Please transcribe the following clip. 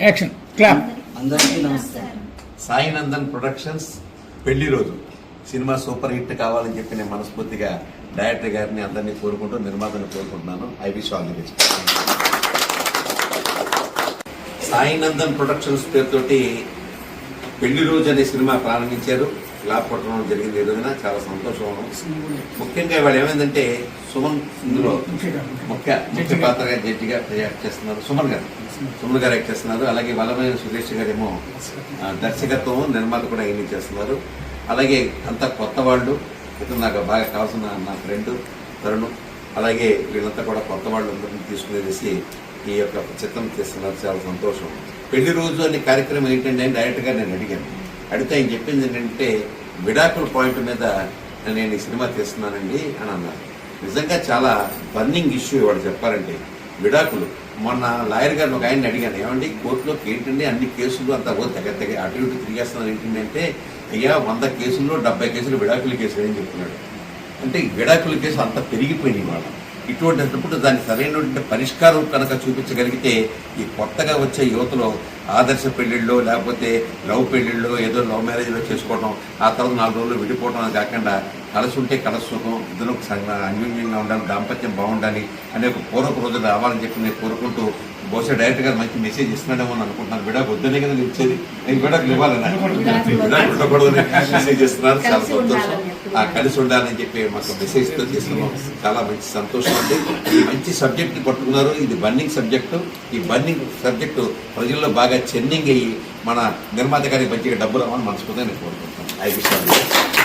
Action clap. అందరికీ నమస్కారం. Sai Nandan productions పెళ్లి రోజు సినిమా సూపర్ హిట్ కావాలని చెప్పి నేను మనస్ఫూర్తిగా డైరెక్టర్ గారిని అందరినీ కోరుకుంటూ నిర్మాతను కోరుకుంటున్నాను. I wish all the best. Sai Nandan productions పేరుతోటి పెళ్లి రోజు అనే సినిమా ప్రారంభించారు. క్లాప్ కొట్టడం జరిగింది. ఈ రోజున చాలా సంతోషం. ముఖ్యంగా ఇవాళ ఏమైందంటే సుమన్ ఇందులో ముఖ్య పాత్రగా జడ్జిగా యాక్ట్ చేస్తున్నారు. సుమన్ గారు యాక్ట్ చేస్తున్నారు. అలాగే వల్లమైన సురేష్ గారేమో దర్శకత్వం, నిర్మాత కూడా ఏమీ చేస్తున్నారు. అలాగే అంతా కొత్త వాళ్ళు. ఇతను నాకు బాగా కావాల్సిన నా ఫ్రెండ్ తరుణ్. అలాగే వీళ్ళంతా కూడా కొత్త వాళ్ళు అందరినీ తీసుకునేసి ఈ యొక్క చిత్రం చేస్తున్నారు. చాలా సంతోషం. పెళ్లి రోజు అనే కార్యక్రమం ఏంటంటే డైరెక్ట్గా నేను అడిగాను. అడిగితే ఆయన చెప్పింది ఏంటంటే విడాకుల పాయింట్ మీద నేను ఈ సినిమా తీస్తున్నానండి అని అన్నారు. నిజంగా చాలా బర్నింగ్ ఇష్యూ ఇవాడు చెప్పాలంటే విడాకులు. మొన్న లాయర్ గారిని ఒక ఆయన అడిగాను, ఏమండి కోర్టులోకి ఏంటండి అన్ని కేసులు అంతా తెగ అటు ఇటు తిరిగేస్తున్నారు ఏంటంటే, అయ్యా 100 కేసుల్లో 70 కేసులు విడాకుల కేసులు ఏం చెప్తున్నాడు. అంటే విడాకుల కేసులు అంత పెరిగిపోయినాయి వాళ్ళు. ఇటువంటిప్పుడు దానికి సరైనటువంటి పరిష్కారం కనుక చూపించగలిగితే ఈ కొత్తగా వచ్చే యువతలో ఆదర్శ పెళ్లిళ్ళు లేకపోతే లవ్ పెళ్లిళ్ళు ఏదో లవ్ మ్యారేజ్లో చేసుకోవడం, ఆ తర్వాత 4 రోజులు విడిపోవడం అని కాకుండా కలిసి ఉంటే కలిసి సుఖం, ఇద్దరు అన్యోన్యంగా ఉండాలి, దాంపత్యం బాగుండాలి అనే ఒక పూర్వక రోజులు రావాలని చెప్పి నేను కోరుకుంటూ, బహుశా డైరెక్టర్ గారు మంచి మెసేజ్ ఇస్తున్నాడేమో అని అనుకుంటున్నాను. విడాకు వద్దనే కదా నేను ఇచ్చేది, నేను విడాకులు ఇవ్వాలన్నా విడాకు ఉండకూడదని మెసేజ్ ఇస్తున్నారు. చాలా సంతోషం. కలిసి ఉండాలని చెప్పి మాకు మెసేజ్తో చేస్తున్నాం. చాలా మంచి సంతోషం. అంటే ఈ మంచి సబ్జెక్ట్ని పట్టుకున్నారు. ఇది బర్నింగ్ సబ్జెక్టు. ఈ బర్నింగ్ సబ్జెక్టు ప్రజల్లో బాగా చెన్నింగ్ అయ్యి మన నిర్మాత గారికి మంచిగా డబ్బు రావాలని మనస్ఫూర్తిగా నేను కోరుకుంటున్నాను. 5 నిమిషాలు.